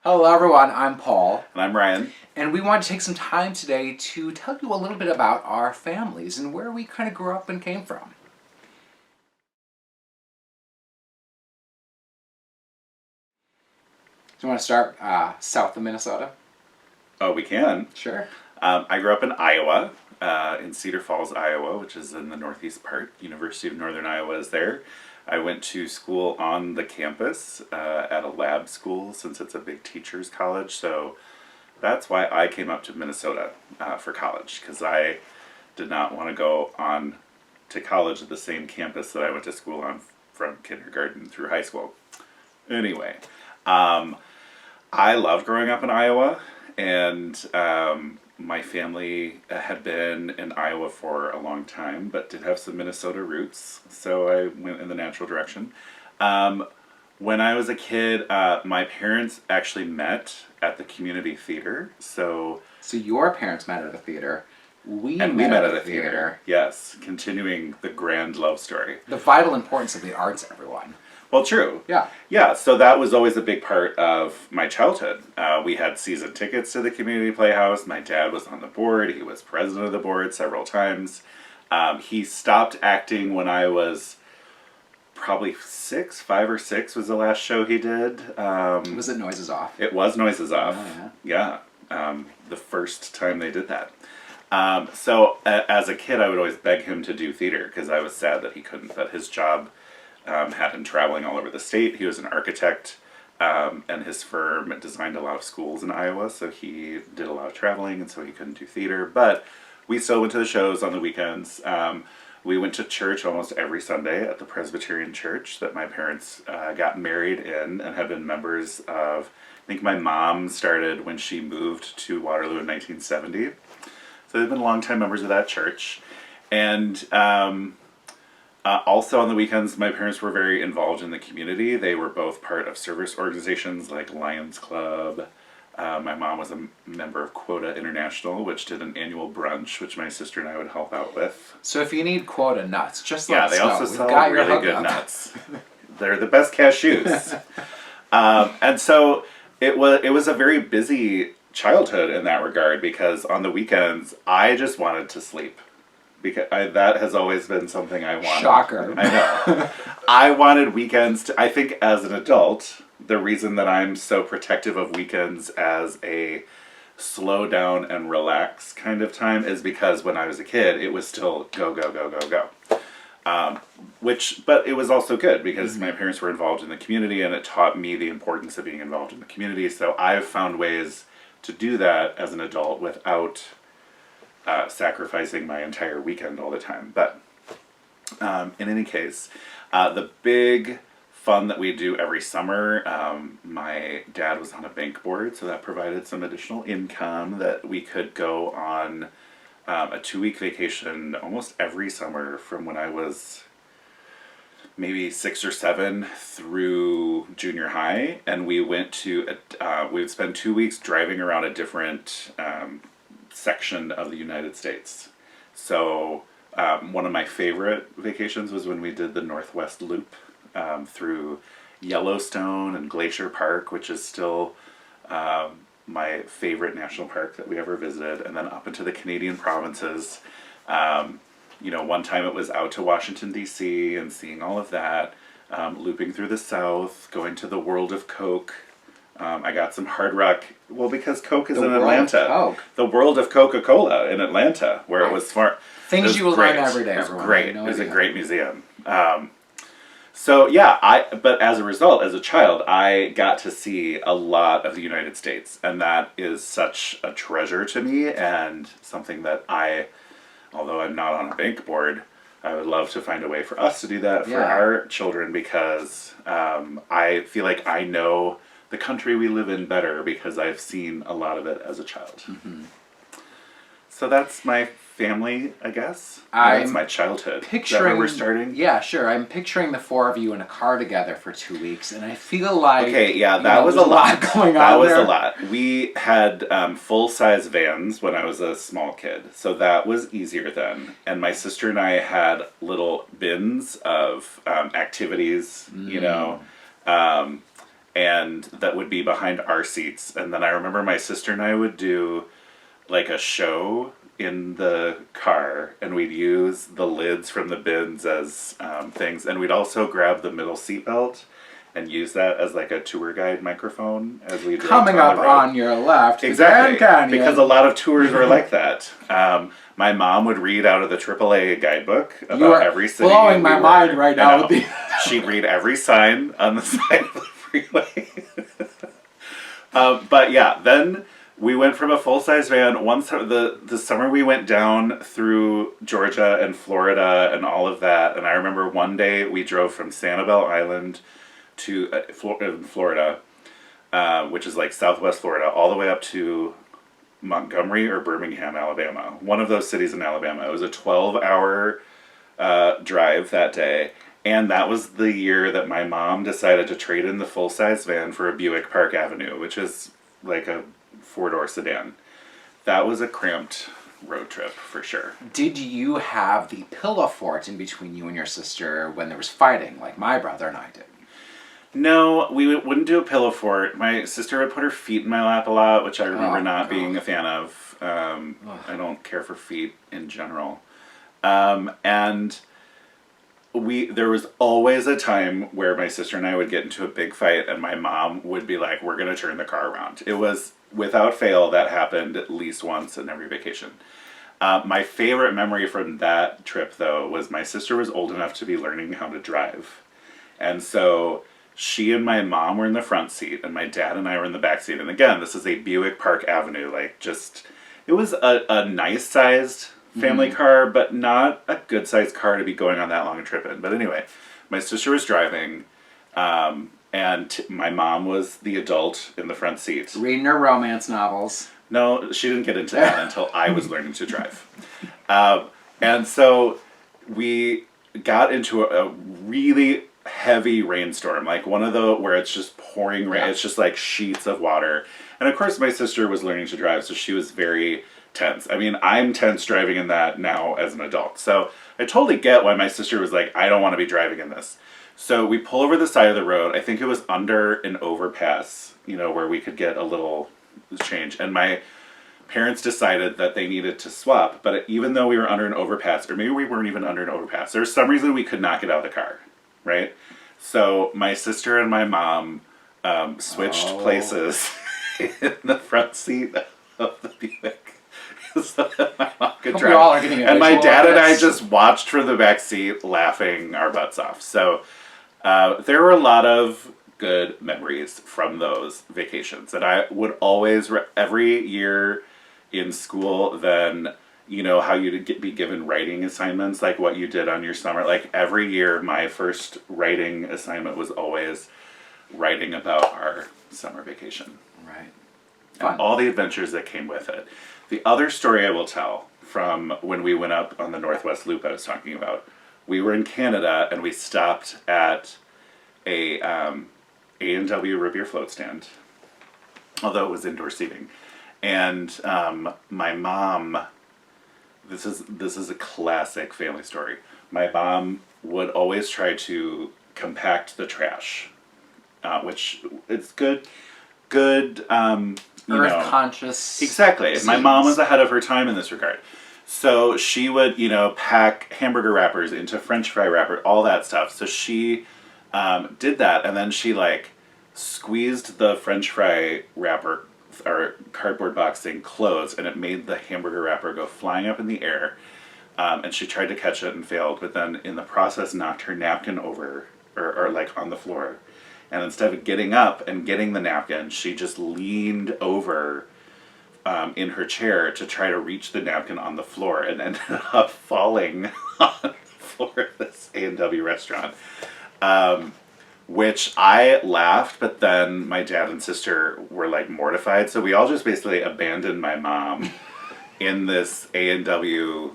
Hello everyone, I'm Paul. And I'm Ryan. And we want to take some time today to tell you a little bit about our families and where we kind of grew up and came from. Do you want to start south of Minnesota? Oh, we can. Sure. I grew up in Iowa, in Cedar Falls, Iowa, which is in the northeast part. University of Northern Iowa is there. I went to school on the campus at a lab school since it's a big teacher's college. So that's why I came up to Minnesota for college, because I did not want to go on to college at the same campus that I went to school on from kindergarten through high school. Anyway, I loved growing up in Iowa, and my family had been in Iowa for a long time, but did have some Minnesota roots, so I went in the natural direction. When I was a kid, my parents actually met at the community theater, So your parents met at a theater. We met at a theater. Yes, continuing the grand love story. The vital importance of the arts, everyone. Well, true. Yeah. Yeah, so that was always a big part of my childhood. We had season tickets to the community playhouse. My dad was on the board. He was president of the board several times. He stopped acting when I was probably 5 or 6 was the last show he did. Was it Noises Off? It was Noises Off. Oh, yeah. Yeah. The first time they did that. So as a kid, I would always beg him to do theater because I was sad that he couldn't, but his job had him traveling all over the state. He was an architect, and his firm designed a lot of schools in Iowa, so he did a lot of traveling, and so he couldn't do theater. But we still went to the shows on the weekends. We went to church almost every Sunday at the Presbyterian church that my parents got married in and have been members of. I think my mom started when she moved to Waterloo in 1970. So they've been longtime members of that church. And also on the weekends, my parents were very involved in the community. They were both part of service organizations like Lions Club. My mom was a member of Quota International, which did an annual brunch, which my sister and I would help out with. So if you need Quota nuts, just let us know. Yeah, they also sell really good nuts. They're the best cashews. And so it was a very busy childhood in that regard, because on the weekends, I just wanted to sleep. Because that has always been something I wanted. Shocker. I know. I wanted weekends I think as an adult, the reason that I'm so protective of weekends as a slow down and relax kind of time is because when I was a kid, it was still go, go, go, go, go. But it was also good because my parents were involved in the community, and it taught me the importance of being involved in the community. So I've found ways to do that as an adult without sacrificing my entire weekend all the time. But in any case, the big fun that we do every summer, my dad was on a bank board, so that provided some additional income that we could go on a 2-week vacation almost every summer from when I was maybe 6 or 7 through junior high, and we went to we would spend 2 weeks driving around a different section of the United States. So one of my favorite vacations was when we did the Northwest Loop through Yellowstone and Glacier Park, which is still my favorite national park that we ever visited, and then up into the Canadian provinces. One time it was out to Washington, D.C. and seeing all of that, looping through the South, going to the World of Coke. I got some Hard Rock, because Coke is in Atlanta. The World of Coca-Cola in Atlanta, where it was far. Things you will learn every day. It was great. It was a great museum. So yeah, but as a result, as a child, I got to see a lot of the United States, and that is such a treasure to me, and something that although I'm not on a bank board, I would love to find a way for us to do that for our children, because I feel like I know the country we live in better because I've seen a lot of it as a child. So that's my family, I guess. That's my childhood. Picturing, is that where we're starting? Yeah, sure. I'm picturing the 4 of you in a car together for 2 weeks, and I feel like that was a lot going on. That was a lot. We had full-size vans when I was a small kid, so that was easier then. And my sister and I had little bins of activities, and that would be behind our seats. And then I remember my sister and I would do like a show in the car, and we'd use the lids from the bins as things, and we'd also grab the middle seat belt and use that as like a tour guide microphone as we drove Coming down up the road. on your left, the Exactly, Grand Canyon. because a lot of tours were like that. My mom would read out of the AAA guidebook about every city. Blowing my mind right now with the... She'd read every sign on the side of the freeway. But yeah, then we went from a full-size van. The summer we went down through Georgia and Florida and all of that. And I remember one day we drove from Sanibel Island to Florida, which is like Southwest Florida, all the way up to Montgomery or Birmingham, Alabama. One of those cities in Alabama. It was a 12-hour drive that day. And that was the year that my mom decided to trade in the full-size van for a Buick Park Avenue, which is like a four-door sedan. That was a cramped road trip for sure. Did you have the pillow fort in between you and your sister when there was fighting, like my brother and I did? No, we wouldn't do a pillow fort. My sister would put her feet in my lap a lot, which I remember not being a fan of. I don't care for feet in general. And there was always a time where my sister and I would get into a big fight, and my mom would be like, we're going to turn the car around. It was, without fail, that happened at least once in every vacation. My favorite memory from that trip, though, was my sister was old enough to be learning how to drive. And so she and my mom were in the front seat, and my dad and I were in the back seat. And again, this is a Buick Park Avenue. It was a nice-sized family car, but not a good-sized car to be going on that long a trip in. But anyway, my sister was driving, and my mom was the adult in the front seat. Reading her romance novels. No, she didn't get into that until I was learning to drive. And so we got into a really heavy rainstorm, like one of the where it's just pouring rain. It's just like sheets of water. And of course my sister was learning to drive, so she was very tense. I mean, I'm tense driving in that now as an adult. So I totally get why my sister was like, I don't want to be driving in this. So we pull over the side of the road. I think it was under an overpass, where we could get a little change. And my parents decided that they needed to swap. But even though we were under an overpass, or maybe we weren't even under an overpass, there was some reason we could not get out of the car. Right? So my sister and my mom switched places in the front seat of the Buick so that my mom could drive. All are getting a and my visual dad of and I this. just watched from the back seat laughing our butts off. So there were a lot of good memories from those vacations. And I would always, every year in school, then how you'd be given writing assignments, like what you did on your summer. Like every year, my first writing assignment was always writing about our summer vacation. Right. And all the adventures that came with it. The other story I will tell from when we went up on the Northwest Loop I was talking about, we were in Canada and we stopped at a A&W root beer float stand, although it was indoor seating. And my mom... This is a classic family story. My mom would always try to compact the trash, which it's good, Earth conscious. Exactly. Scenes. My mom was ahead of her time in this regard. So she would, pack hamburger wrappers into French fry wrapper, all that stuff. So she did that, and then she squeezed the French fry wrapper or cardboard box thing closed, and it made the hamburger wrapper go flying up in the air. And she tried to catch it and failed, but then in the process knocked her napkin over or on the floor. And instead of getting up and getting the napkin, she just leaned over in her chair to try to reach the napkin on the floor, and ended up falling on the floor of this A&W restaurant. Which I laughed, but then my dad and sister were mortified. So we all just basically abandoned my mom in this A&W.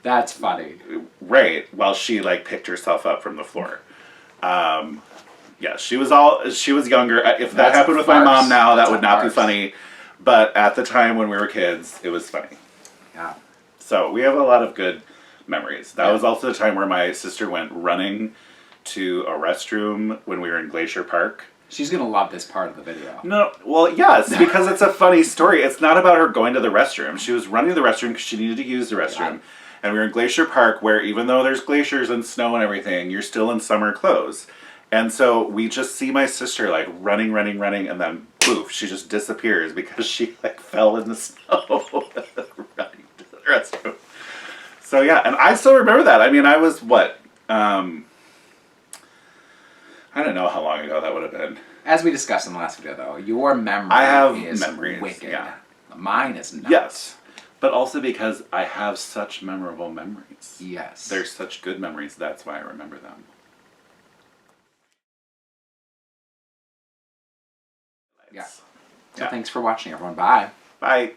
That's funny. Right, while she picked herself up from the floor. Yeah, she was younger. If that happened with my mom now, that would not be funny. But at the time when we were kids, it was funny. Yeah. So we have a lot of good memories. That was also the time where my sister went running to a restroom when we were in Glacier Park. She's going to love this part of the video. No, well, yes, because it's a funny story. It's not about her going to the restroom. She was running to the restroom because she needed to use the restroom. Yeah. And we were in Glacier Park, where even though there's glaciers and snow and everything, you're still in summer clothes. And so we just see my sister like running, and then poof, she just disappears because she like fell in the snow running to the restroom. So yeah, and I still remember that. I mean, I was what? I don't know how long ago that would have been. As we discussed in the last video, though, your memory is memories, wicked. Yeah. Mine is not. Yes. But also because I have such memorable memories. Yes. They're such good memories, that's why I remember them. Yeah. So thanks for watching, everyone. Bye. Bye.